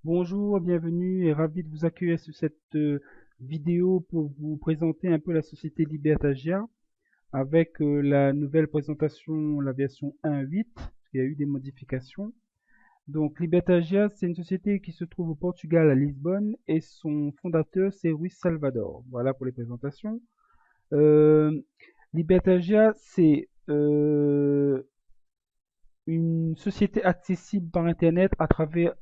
Bonjour, bienvenue et ravi de vous accueillir sur cette vidéo pour vous présenter un peu la société Libertagia avec la nouvelle présentation, la version 1.8. Il y a eu des modifications. Donc Libertagia, c'est une société qui se trouve au Portugal à Lisbonne et son fondateur c'est Rui Salvador. Voilà pour les présentations. Euh, Libertagia, c'est une société accessible par Internet à travers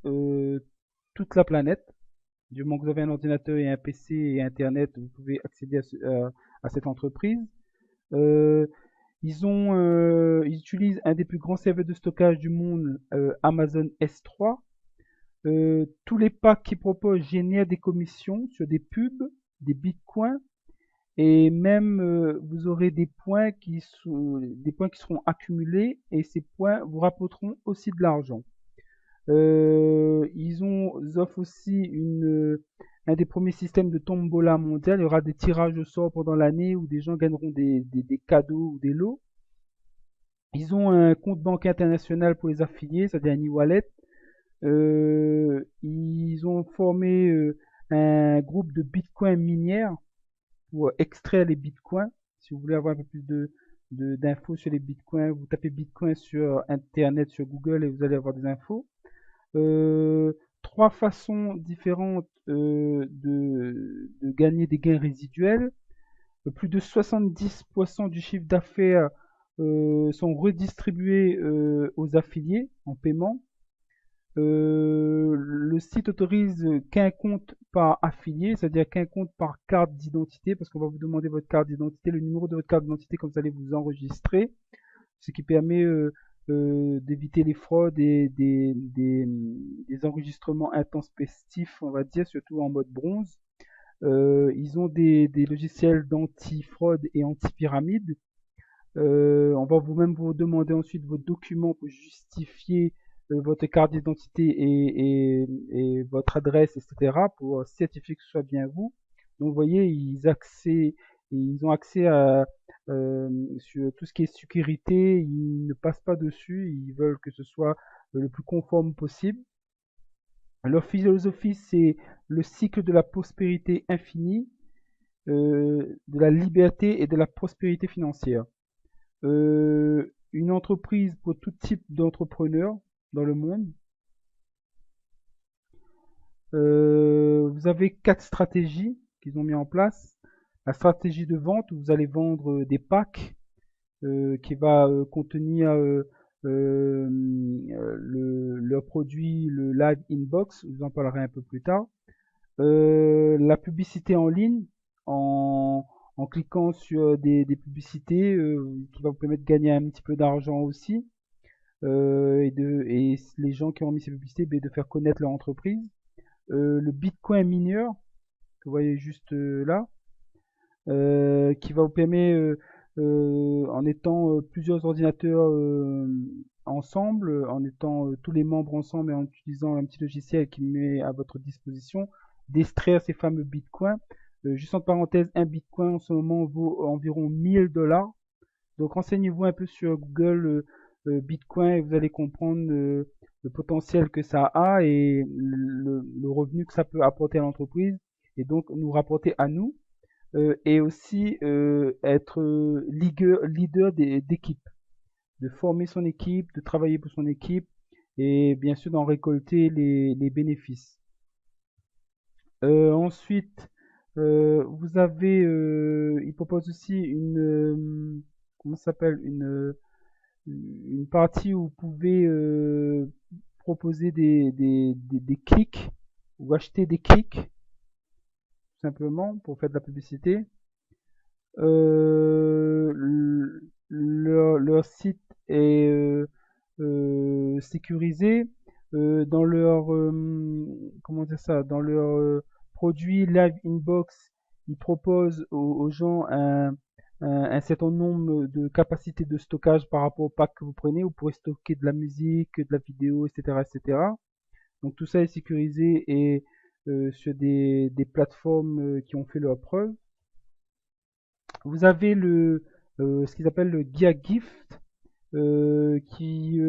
toute la planète. Du moment que vous avez un ordinateur et un PC et Internet, vous pouvez accéder à cette entreprise. Euh, ils utilisent un des plus grands serveurs de stockage du monde, Amazon S3. Tous les packs qu'ils proposent génèrent des commissions sur des pubs, des bitcoins, et même vous aurez des points qui seront accumulés, et ces points vous rapporteront aussi de l'argent. Ils offrent aussi un des premiers systèmes de tombola mondial. Il y aura des tirages au sort pendant l'année où des gens gagneront des cadeaux ou des lots. Ils ont un compte bancaire international pour les affiliés, c'est-à-dire un e-wallet. Ils ont formé un groupe de bitcoin minières pour extraire les bitcoins. Si vous voulez avoir un peu plus d'infos sur les bitcoins, vous tapez bitcoin sur internet, sur Google et vous allez avoir des infos. euh, Trois façons différentes de gagner des gains résiduels. Plus de 70% du chiffre d'affaires sont redistribués aux affiliés en paiement. Le site autorise qu'un compte par affilié, c'est-à-dire qu'un compte par carte d'identité, parce qu'on va vous demander votre carte d'identité, le numéro de votre carte d'identité quand vous allez vous enregistrer, ce qui permet d'éviter les fraudes et des enregistrements intempestifs, on va dire, surtout en mode bronze. Ils ont des logiciels d'anti-fraude et anti-pyramide. On va vous-même vous demander ensuite vos documents pour justifier votre carte d'identité et votre adresse, etc., pour certifier que ce soit bien vous. Donc, vous voyez, ils ont accès sur tout ce qui est sécurité. Ils ne passent pas dessus. Ils veulent que ce soit le plus conforme possible. Leur philosophie, c'est le cycle de la prospérité infinie, de la liberté et de la prospérité financière. Une entreprise pour tout type d'entrepreneurs dans le monde. Vous avez quatre stratégies qu'ils ont mis en place. La stratégie de vente, où vous allez vendre des packs qui va contenir leur produit, le Live Inbox, je vous en parlerai un peu plus tard. La publicité en ligne, en cliquant sur des publicités qui va vous permettre de gagner un petit peu d'argent aussi. Et les gens qui ont mis ces publicités, ben, de faire connaître leur entreprise. Le Bitcoin mineur, que vous voyez juste là, qui va vous permettre, en étant plusieurs ordinateurs ensemble, en étant tous les membres ensemble et en utilisant un petit logiciel qui met à votre disposition, d'extraire ces fameux bitcoins. Juste en parenthèse, un bitcoin en ce moment vaut environ 1000 $. Donc renseignez-vous un peu sur Google Bitcoin et vous allez comprendre le potentiel que ça a et le revenu que ça peut apporter à l'entreprise et donc nous rapporter à nous et aussi être leader d'équipe, de former son équipe, de travailler pour son équipe et bien sûr d'en récolter les bénéfices. Ensuite, vous avez, il propose aussi comment ça s'appelle, une partie où vous pouvez proposer des clics ou acheter des clics, tout simplement, pour faire de la publicité. Leur site est sécurisé. Dans leur comment dire ça, dans leur produit Live Inbox, ils proposent aux gens un certain nombre de capacités de stockage par rapport au pack que vous prenez. Vous pourrez stocker de la musique, de la vidéo, etc., etc. Donc tout ça est sécurisé et sur des plateformes qui ont fait leurs preuves. Vous avez ce qu'ils appellent le Gear Gift, qui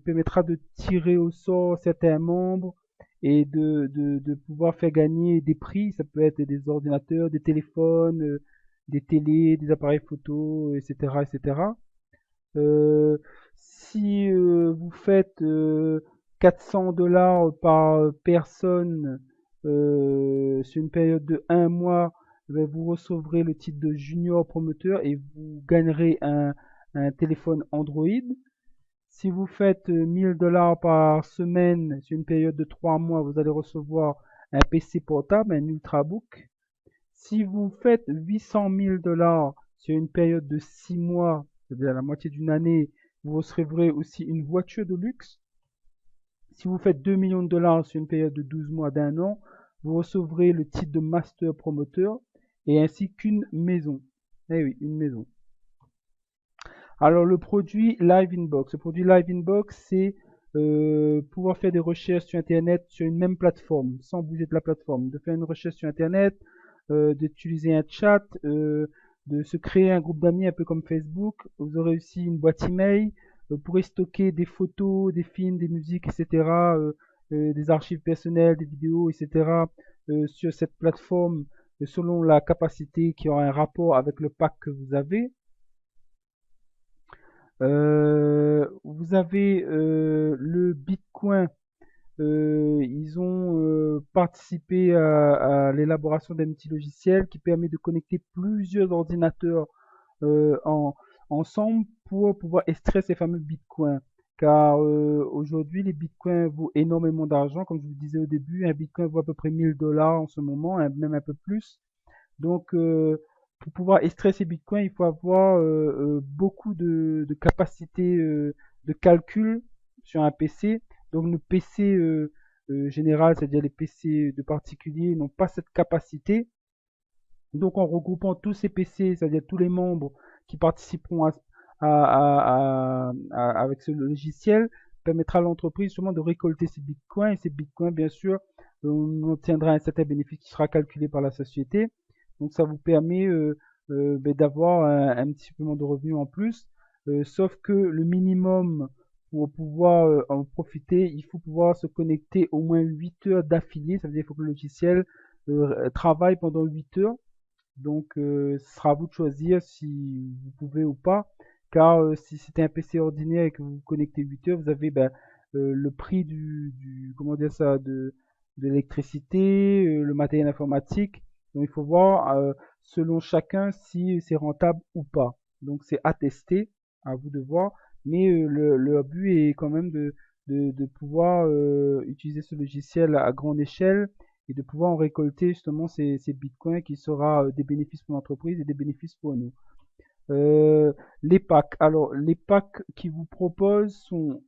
permettra de tirer au sort certains membres et de pouvoir faire gagner des prix. Ça peut être des ordinateurs, des téléphones, des télés, des appareils photo, etc., etc. Euh, si vous faites 400 dollars par personne sur une période de un mois, ben, vous recevrez le titre de junior promoteur et vous gagnerez un téléphone Android. Si vous faites 1000 dollars par semaine sur une période de 3 mois, vous allez recevoir un PC portable, un Ultrabook. Si vous faites 800 000 dollars sur une période de 6 mois, c'est-à-dire la moitié d'une année, vous recevrez aussi une voiture de luxe. Si vous faites 2 millions de dollars sur une période de 12 mois d'un an, vous recevrez le titre de master promoteur et ainsi qu'une maison. Eh oui, une maison. Alors le produit Live Inbox. Le produit Live Inbox, c'est pouvoir faire des recherches sur Internet sur une même plateforme, sans bouger de la plateforme. De faire une recherche sur Internet, d'utiliser un chat, de se créer un groupe d'amis un peu comme Facebook. Vous aurez aussi une boîte email. Vous pourrez stocker des photos, des films, des musiques, etc. Des archives personnelles, des vidéos, etc. Sur cette plateforme selon la capacité qui aura un rapport avec le pack que vous avez. Vous avez le Bitcoin. Ils ont participé à l'élaboration d'un outil logiciel qui permet de connecter plusieurs ordinateurs ensemble pour pouvoir extraire ces fameux bitcoins. Car aujourd'hui, les bitcoins vaut énormément d'argent. Comme je vous disais au début, un bitcoin vaut à peu près 1000 dollars en ce moment, même un peu plus. Donc, pour pouvoir extraire ces bitcoins, il faut avoir beaucoup de capacité de calcul sur un PC. Donc, le PC général, c'est-à-dire les PC de particuliers, n'ont pas cette capacité. Donc, en regroupant tous ces PC, c'est-à-dire tous les membres qui participeront avec ce logiciel, permettra à l'entreprise justement de récolter ces bitcoins. Et ces bitcoins, bien sûr, on obtiendra un certain bénéfice qui sera calculé par la société. Donc, ça vous permet ben, d'avoir un petit supplément de revenus en plus. Sauf que le minimum pour pouvoir en profiter, il faut pouvoir se connecter au moins 8 heures d'affilée. Ça veut dire qu'il faut que le logiciel travaille pendant 8 heures. Donc, ce sera à vous de choisir si vous pouvez ou pas. Car si c'était un PC ordinaire et que vous vous connectez 8 heures, vous avez ben, le prix comment dire ça, de l'électricité, le matériel informatique. Donc, il faut voir selon chacun si c'est rentable ou pas. Donc, c'est à tester, à vous de voir. Mais le but est quand même de pouvoir utiliser ce logiciel à grande échelle et de pouvoir en récolter justement ces bitcoins qui sera des bénéfices pour l'entreprise et des bénéfices pour nous. Les packs. Alors, les packs qui vous proposent sont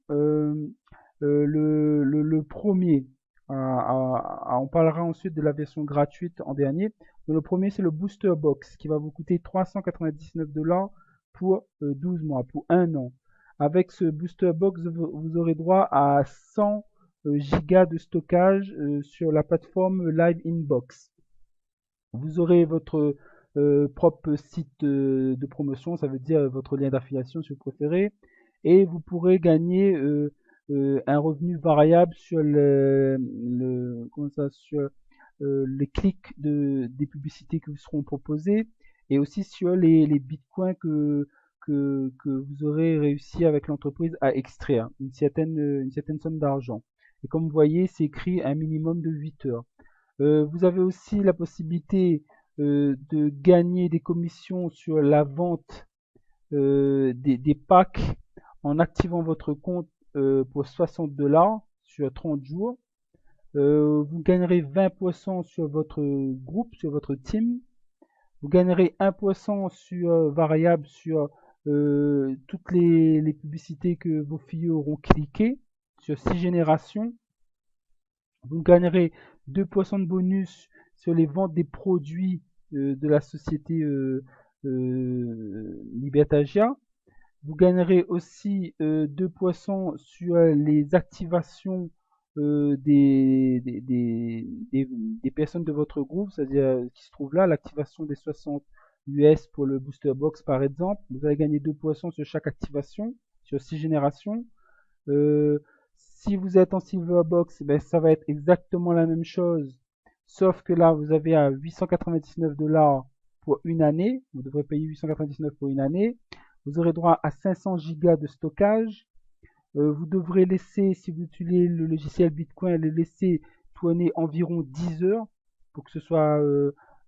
le premier. On parlera ensuite de la version gratuite en dernier. Donc, le premier, c'est le Booster Box qui va vous coûter 399 dollars pour 12 mois, pour un an. Avec ce Booster Box, vous aurez droit à 100 gigas de stockage sur la plateforme Live Inbox. Vous aurez votre propre site de promotion, ça veut dire votre lien d'affiliation si vous préférez, et vous pourrez gagner un revenu variable sur sur les clics des publicités qui vous seront proposées et aussi sur les bitcoins que vous aurez réussi avec l'entreprise à extraire une certaine somme d'argent. Et comme vous voyez, c'est écrit un minimum de 8 heures. Vous avez aussi la possibilité de gagner des commissions sur la vente des packs en activant votre compte pour 60 dollars sur 30 jours. Vous gagnerez 20% sur votre groupe, sur votre team. Vous gagnerez 1% sur variable sur toutes les publicités que vos filles auront cliquées sur 6 générations. Vous gagnerez 2% de bonus sur les ventes des produits de la société Libertagia. Vous gagnerez aussi 2% sur les activations des personnes de votre groupe, c'est-à-dire qui se trouvent là, l'activation des 60 US pour le Booster Box par exemple. Vous allez gagner 2% sur chaque activation, sur 6 générations. Si vous êtes en Silverbox, ben, ça va être exactement la même chose, sauf que là, vous avez à 899 $ pour une année. Vous devrez payer 899 pour une année. Vous aurez droit à 500 gigas de stockage. Vous devrez laisser, si vous utilisez le logiciel Bitcoin, le laisser tourner environ 10 heures pour que ce soit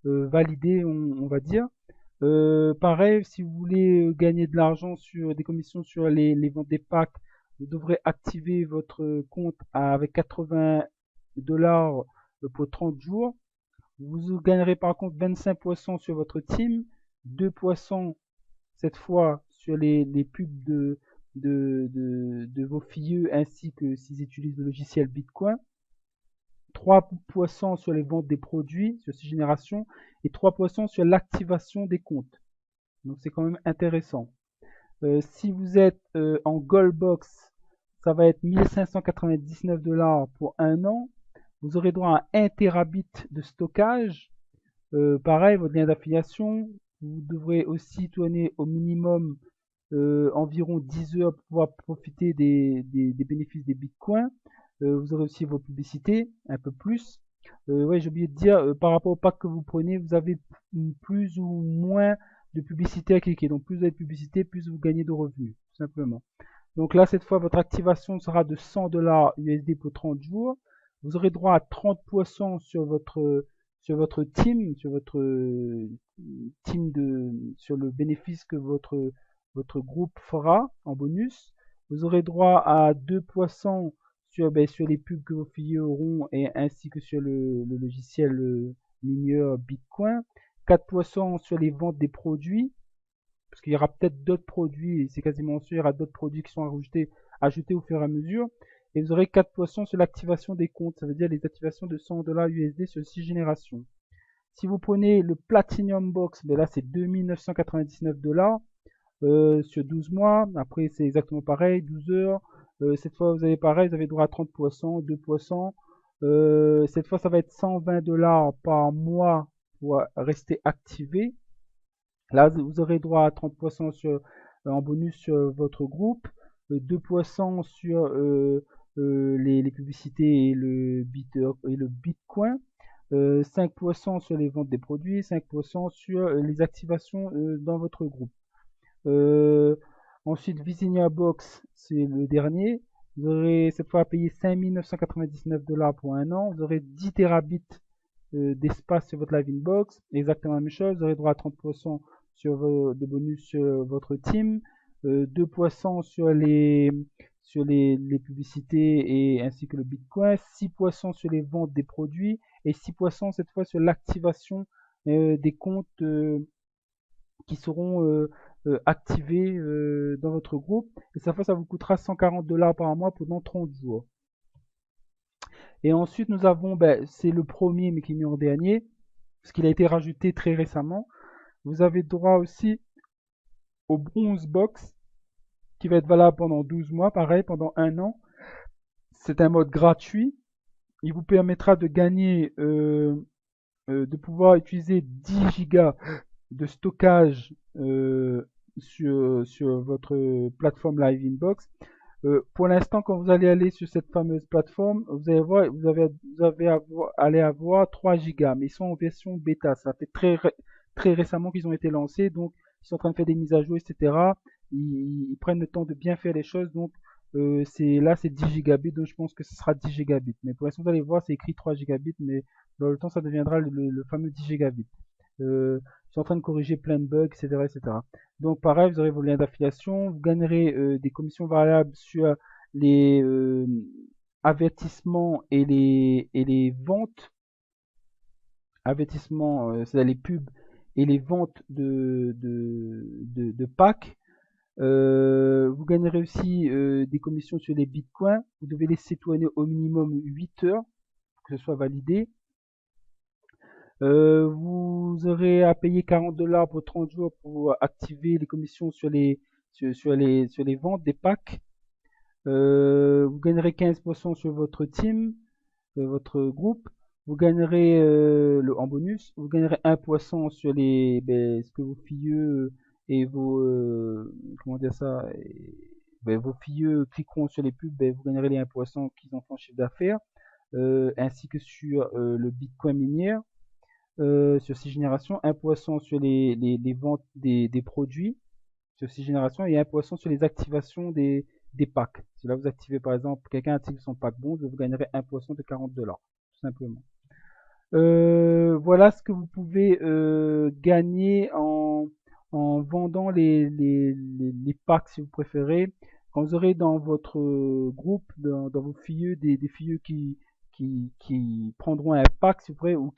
validé, on va dire. Pareil, si vous voulez gagner de l'argent sur des commissions sur les ventes des packs, vous devrez activer votre compte avec 80 $ pour 30 jours. Vous gagnerez par contre 25% sur votre team, 2% cette fois sur les pubs de vos filles ainsi que s'ils utilisent le logiciel Bitcoin. 3% sur les ventes des produits sur 6 générations et 3% sur l'activation des comptes. Donc c'est quand même intéressant. Si vous êtes en Goldbox, ça va être 1599 $ pour un an. Vous aurez droit à 1 Tbit de stockage. Pareil, votre lien d'affiliation. Vous devrez aussi tourner au minimum environ 10 heures pour pouvoir profiter des bénéfices des bitcoins. Vous aurez aussi vos publicités, un peu plus. Ouais, j'ai oublié de dire, par rapport au pack que vous prenez, vous avez plus ou moins de publicité à cliquer. Donc plus vous avez de publicité, plus vous gagnez de revenus, tout simplement. Donc là, cette fois, votre activation sera de 100 $ USD pour 30 jours. Vous aurez droit à 30% sur votre team, sur le bénéfice que votre groupe fera en bonus. Vous aurez droit à 2% sur les pubs que vos filles auront et ainsi que sur le logiciel mineur Bitcoin. 4% sur les ventes des produits, parce qu'il y aura peut-être d'autres produits, et c'est quasiment sûr, il y aura d'autres produits qui sont ajoutés au fur et à mesure. Et vous aurez 4% sur l'activation des comptes, ça veut dire les activations de 100 $ USD sur 6 générations. Si vous prenez le Platinum Box, ben là c'est 2999 $ sur 12 mois. Après c'est exactement pareil, 12 heures. Cette fois vous avez pareil, vous avez droit à 30%, 2%. Cette fois ça va être 120 $ par mois pour rester activé. Là vous aurez droit à 30% en bonus sur votre groupe, 2% sur les publicités et le Bitcoin. 5% sur les ventes des produits, 5% sur les activations dans votre groupe. Ensuite, Visinia Box, c'est le dernier. Vous aurez cette fois à payer 5999 $ pour un an. Vous aurez 10 Tbit d'espace sur votre Live Inbox. Exactement la même chose. Vous aurez droit à 30% de bonus sur votre team. 2% sur les publicités et ainsi que le Bitcoin. 6% sur les ventes des produits. Et 6% cette fois sur l'activation des comptes qui seront activés dans votre groupe. Et cette fois, ça vous coûtera 140 $ par mois pendant 30 jours. Et ensuite, nous avons, c'est le premier, mais qui est mis en dernier, parce qu'il a été rajouté très récemment. Vous avez droit aussi au Bronze Box, qui va être valable pendant 12 mois, pareil, pendant un an. C'est un mode gratuit. Il vous permettra de gagner, de pouvoir utiliser 10 gigas de stockage sur votre plateforme Live Inbox. Pour l'instant, quand vous allez aller sur cette fameuse plateforme, vous allez voir, allez avoir 3 gigas, mais ils sont en version bêta. Ça fait très récemment qu'ils ont été lancés, donc ils sont en train de faire des mises à jour, etc. Ils prennent le temps de bien faire les choses, donc c'est 10 gigabits, donc je pense que ce sera 10 gigabits. Mais pour l'instant, vous allez voir, c'est écrit 3 gigabits, mais dans le temps, ça deviendra le fameux 10 gigabits. Ils sont en train de corriger plein de bugs, etc., etc. Donc pareil, vous aurez vos liens d'affiliation, vous gagnerez des commissions variables sur les avertissements et les ventes. Avertissements, c'est-à-dire les pubs et les ventes de packs. Vous gagnerez aussi des commissions sur les bitcoins. Vous devez laisser tourner au minimum 8 heures pour que ce soit validé. Vous aurez à payer 40 $ pour 30 jours pour activer les commissions sur les ventes des packs. Vous gagnerez 15% sur votre team, votre groupe. Vous gagnerez en bonus. Vous gagnerez 1% sur ce que vos filles et vos comment dire ça, ben, vos filles cliqueront sur les pubs, ben, vous gagnerez les 1% qu'ils en font en chiffre d'affaires, ainsi que sur le Bitcoin minière, sur 6 générations, 1% sur les ventes des produits sur 6 générations et 1% sur les activations des packs. Si là vous activez par exemple, quelqu'un active son pack bon, vous gagnerez 1% de 40 $, tout simplement. Voilà ce que vous pouvez gagner en vendant les packs si vous préférez. Quand vous aurez dans votre groupe, dans vos filles, des filles qui prendront un pack si vous préférez, ou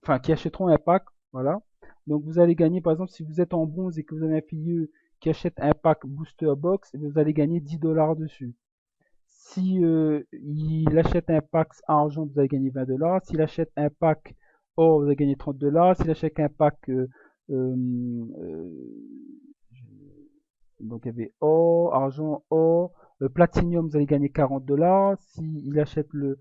enfin, qui achèteront un pack, voilà. Donc vous allez gagner, par exemple, si vous êtes en bronze et que vous avez un filleul qui achète un pack Booster Box, vous allez gagner 10 $ dessus. Si il achète un pack argent, vous allez gagner 20 $. S'il achète un pack or, vous allez gagner 30 $. S'il achète un pack euh, euh, donc il y avait or, argent, or, platinium, vous allez gagner 40 $. S'il achète le,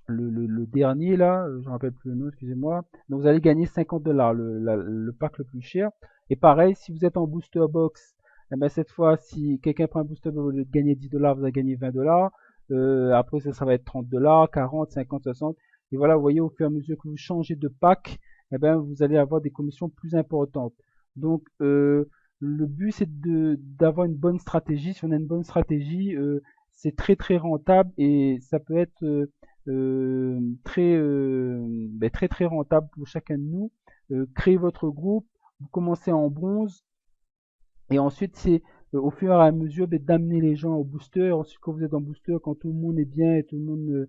le dernier là, je ne me rappelle plus le nom, excusez-moi. Donc vous allez gagner 50 $, le pack le plus cher. Et pareil, si vous êtes en booster box, eh ben cette fois, si quelqu'un prend un booster box, au lieu de gagner 10 $, vous allez gagner 20 $. Après, ça va être 30 $, 40, 50, 60. Et voilà, vous voyez, au fur et à mesure que vous changez de pack, eh ben, vous allez avoir des commissions plus importantes. Donc, le but, c'est d'avoir une bonne stratégie. Si on a une bonne stratégie, c'est très très rentable et ça peut être très très rentable pour chacun de nous. Créez votre groupe, vous commencez en bronze et ensuite c'est au fur et à mesure d'amener les gens au booster. Ensuite quand vous êtes en booster, quand tout le monde est bien et tout le monde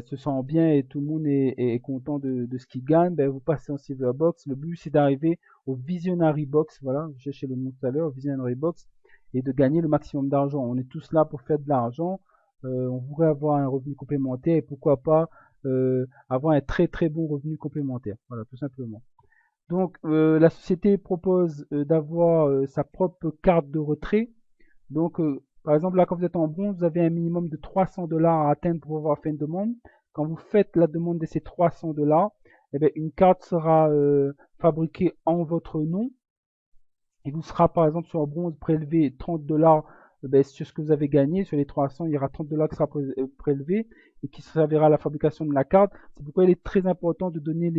se sent bien et tout le monde est content de ce qu'il gagne, vous passez en silver box. Le but c'est d'arriver au visionary box, voilà, j'ai cherché le nom tout à l'heure, visionary box, et de gagner le maximum d'argent. On est tous là pour faire de l'argent. On voudrait avoir un revenu complémentaire et pourquoi pas avoir un très très bon revenu complémentaire. Voilà, tout simplement. Donc la société propose d'avoir sa propre carte de retrait. Donc par exemple là quand vous êtes en bronze, vous avez un minimum de 300 $ à atteindre pour avoir fait une demande. Quand vous faites la demande de ces 300 $, eh bien, une carte sera fabriquée en votre nom. Il vous sera par exemple sur bronze prélevé 30 $, sur ce que vous avez gagné. Sur les 300, il y aura 30 $ qui sera prélevé et qui servira à la fabrication de la carte. C'est pourquoi il est très important de donner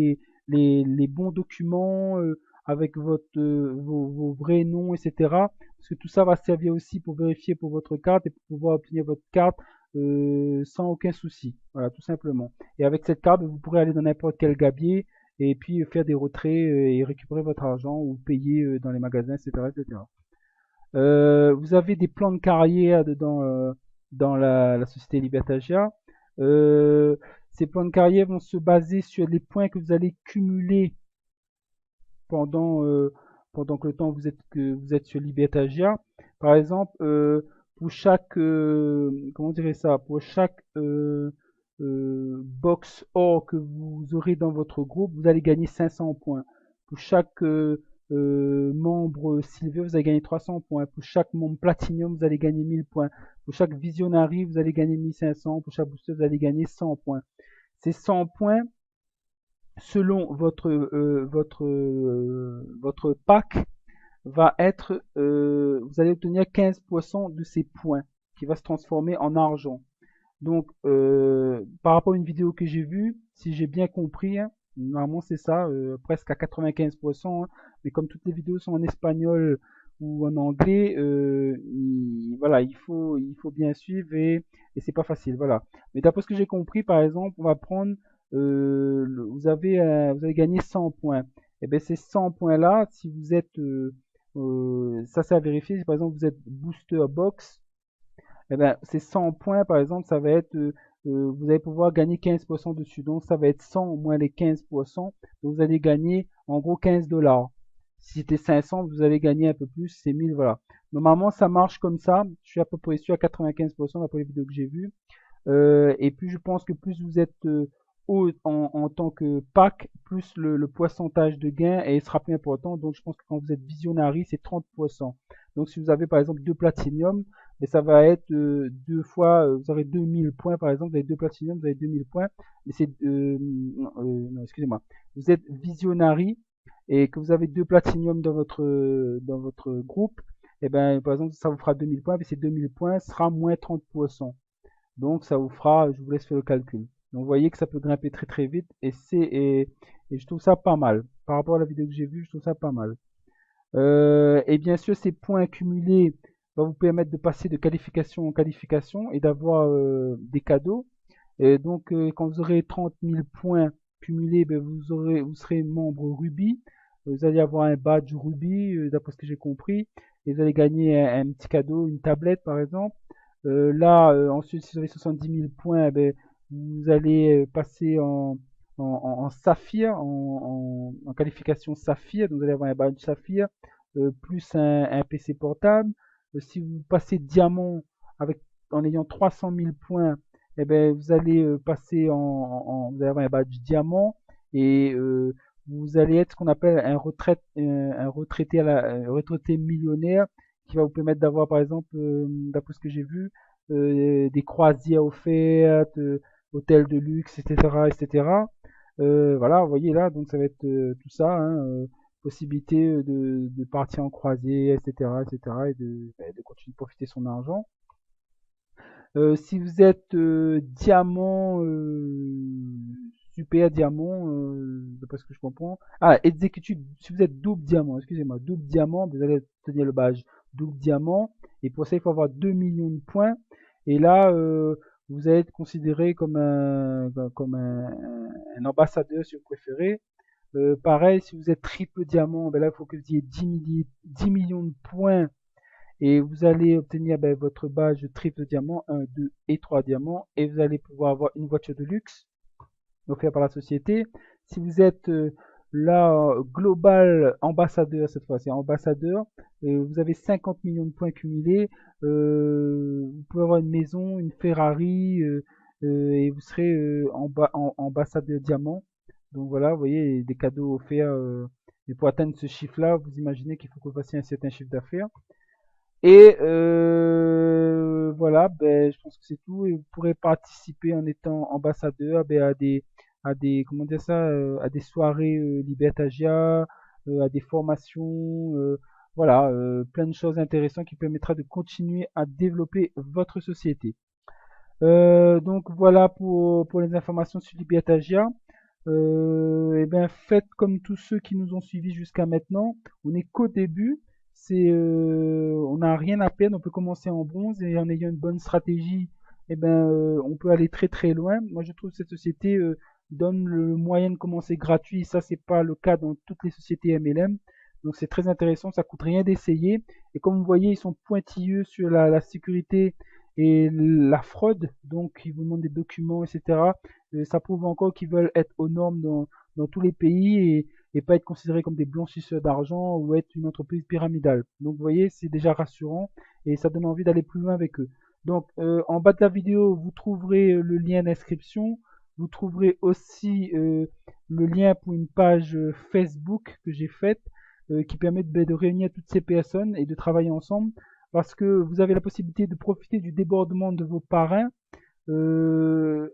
les bons documents avec vos vrais noms, etc. Parce que tout ça va servir aussi pour vérifier pour votre carte et pour pouvoir obtenir votre carte sans aucun souci. Voilà, tout simplement. Et avec cette carte, vous pourrez aller dans n'importe quel gabier et puis faire des retraits et récupérer votre argent ou payer dans les magasins, etc., etc. Vous avez des plans de carrière dans la société Libertagia. Ces plans de carrière vont se baser sur les points que vous allez cumuler pendant, pendant que le temps que vous êtes sur Libertagia. Par exemple, pour chaque, comment dirais ça, pour chaque box or que vous aurez dans votre groupe, vous allez gagner 500 points. Pour chaque membre silver, vous allez gagner 300 points. Pour chaque membre platinum, vous allez gagner 1000 points. Pour chaque visionary, vous allez gagner 1500. Pour chaque booster, vous allez gagner 100 points. Ces 100 points, selon votre pack, va être, vous allez obtenir 15% de ces points qui va se transformer en argent. Donc, par rapport à une vidéo que j'ai vue, si j'ai bien compris, hein, normalement c'est ça, presque à 95%, hein, mais comme toutes les vidéos sont en espagnol ou en anglais, voilà, il faut bien suivre et c'est pas facile, voilà. Mais d'après ce que j'ai compris, par exemple, on va prendre, vous avez gagné 100 points. Et bien ces 100 points-là, si vous êtes, ça c'est à vérifier, si par exemple vous êtes booster box, eh ben, ces 100 points, par exemple, ça va être, vous allez pouvoir gagner 15% dessus. Donc, ça va être 100 moins les 15%. Donc, vous allez gagner, en gros, 15 $. Si c'était 500, vous allez gagner un peu plus, c'est 1000, voilà. Normalement, ça marche comme ça. Je suis à peu près sûr à 95% d'après les vidéos que j'ai vues. Et puis, je pense que plus vous êtes haut en tant que pack, plus le pourcentage de gain et il sera plus important. Donc, je pense que quand vous êtes visionary, c'est 30%. Donc, si vous avez, par exemple, 2 platinium, mais ça va être deux fois, vous aurez 2000 points par exemple, vous avez 2 platinum, vous avez 2000 points, mais c'est, non, excusez-moi, vous êtes visionary, et que vous avez 2 platinium dans votre groupe, et ben par exemple ça vous fera 2000 points, et ces 2000 points sera moins 30%. Donc ça vous fera, je vous laisse faire le calcul. Donc vous voyez que ça peut grimper très très vite et je trouve ça pas mal. Par rapport à la vidéo que j'ai vue, je trouve ça pas mal. Et bien sûr, ces points accumulés vont vous permettre de passer de qualification en qualification et d'avoir des cadeaux. Et donc, quand vous aurez 30 000 points cumulés, ben, vous serez membre Ruby. Vous allez avoir un badge Ruby, d'après ce que j'ai compris. Et vous allez gagner un petit cadeau, une tablette par exemple. Ensuite, si vous avez 70 000 points, ben, vous allez passer en saphir, en qualification saphir. Donc, vous allez avoir un badge saphir, plus un PC portable. Si vous passez diamant en ayant 300 000 points, eh ben, vous allez passer vous allez avoir un badge diamant et vous allez être ce qu'on appelle un retraité un retraité millionnaire qui va vous permettre d'avoir, par exemple, d'après ce que j'ai vu, des croisières offertes, hôtels de luxe, etc., etc. Voilà, vous voyez là, donc ça va être tout ça, hein, possibilité de partir en croisière, etc., etc., et de continuer de profiter de son argent. Si vous êtes diamant, super diamant, d'après ce que je comprends. Ah, exécutif, si vous êtes double diamant, excusez-moi, double diamant, vous allez obtenir le badge double diamant. Et pour ça, il faut avoir 2 millions de points. Et là, vous allez être considéré comme un ambassadeur, si vous préférez. Pareil, si vous êtes triple diamant, ben là, il faut que vous ayez 10 millions de points et vous allez obtenir ben, votre badge triple diamant, 1, 2 et 3 diamants, et vous allez pouvoir avoir une voiture de luxe offerte par la société. Si vous êtes là, global ambassadeur, cette fois c'est ambassadeur, vous avez 50 millions de points cumulés, vous pouvez avoir une maison, une Ferrari, et vous serez ambassadeur diamant. Donc voilà, vous voyez, des cadeaux offerts. Mais pour atteindre ce chiffre-là, vous imaginez qu'il faut que vous fassiez un certain chiffre d'affaires. Et voilà, ben, je pense que c'est tout. Et vous pourrez participer en étant ambassadeur ben, comment dire ça, à des soirées libertagia, à des formations, voilà, plein de choses intéressantes qui permettra de continuer à développer votre société. Donc voilà pour les informations sur Libertagia. Et ben faites comme tous ceux qui nous ont suivis jusqu'à maintenant. On n'est qu'au début. On n'a rien à perdre. On peut commencer en bronze et en ayant une bonne stratégie, et ben on peut aller très très loin. Moi, je trouve que cette société donne le moyen de commencer gratuit. Ça, c'est pas le cas dans toutes les sociétés MLM. Donc c'est très intéressant. Ça coûte rien d'essayer. Et comme vous voyez, ils sont pointilleux sur la sécurité et la fraude. Donc ils vous demandent des documents, etc. Ça prouve encore qu'ils veulent être aux normes dans tous les pays et pas être considérés comme des blanchisseurs d'argent ou être une entreprise pyramidale. Donc vous voyez, c'est déjà rassurant et ça donne envie d'aller plus loin avec eux. Donc en bas de la vidéo, vous trouverez le lien d'inscription. Vous trouverez aussi le lien pour une page Facebook que j'ai faite qui permet de réunir toutes ces personnes et de travailler ensemble parce que vous avez la possibilité de profiter du débordement de vos parrains.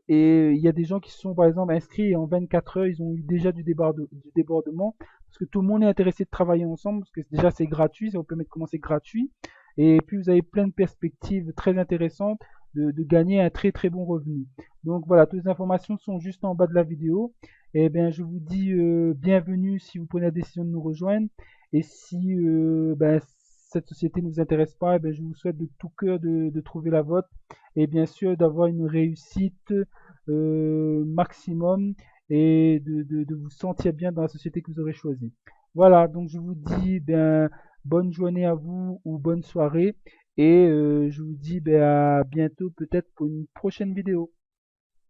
Et il y a des gens qui se sont par exemple inscrits et en 24 heures ils ont eu déjà du débordement parce que tout le monde est intéressé de travailler ensemble parce que déjà c'est gratuit, ça vous permet de commencer gratuit et puis vous avez plein de perspectives très intéressantes de gagner un très très bon revenu. Donc voilà, toutes les informations sont juste en bas de la vidéo. Et bien je vous dis bienvenue si vous prenez la décision de nous rejoindre et si ben, cette société ne vous intéresse pas, eh bien, je vous souhaite de tout cœur de trouver la vôtre et bien sûr d'avoir une réussite maximum et de vous sentir bien dans la société que vous aurez choisie. Voilà, donc je vous dis ben, bonne journée à vous ou bonne soirée et je vous dis ben, à bientôt peut-être pour une prochaine vidéo.